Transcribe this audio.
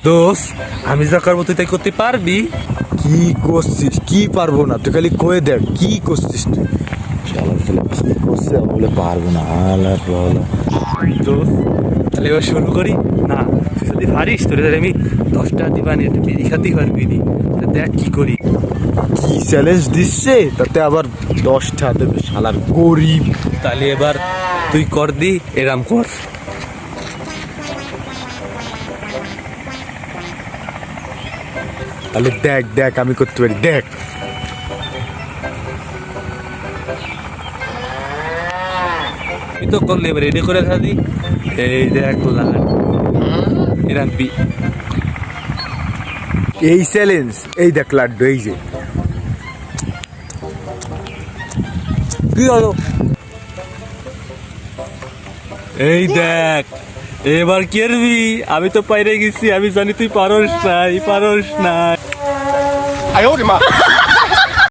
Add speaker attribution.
Speaker 1: দোষ আমি যা করবো তুই তাই করতে পারবি?
Speaker 2: কি করছিস? কি পারবো না? তুই খালি কয়ে দেখ কি করছিস তুই। শালা শালা কি করছে বলে পারবো না। আলা বলা
Speaker 1: দোষ তাহলে এবার শুরু করি। না তুই যদি পারিস তোর আমি 10টা দিবানি, একটু বিড়ি খাতেই পারবি নি। তা দেখ কি করি।
Speaker 2: কি চ্যালেঞ্জ দিচ্ছে, তাতে আবার 10টা দেবে শালার গরিব।
Speaker 1: তাহলে এবার তুই কর দি, এরাম কর।
Speaker 2: তাহলে দেখ দেখ আমি করতে পারি, দেখ।
Speaker 1: তুই তো করলে এবার রেডি করে থাকি। এই দেখ লাল এরাম
Speaker 2: এই চ্যালেঞ্জ, এই দেখ লাড্ডু, এই যে
Speaker 1: কি হলো? এই দেখ এবার কি করবি? আমি তো পাইরে গেছি, আমি জানি তুই পারস নাই, পারস নাই।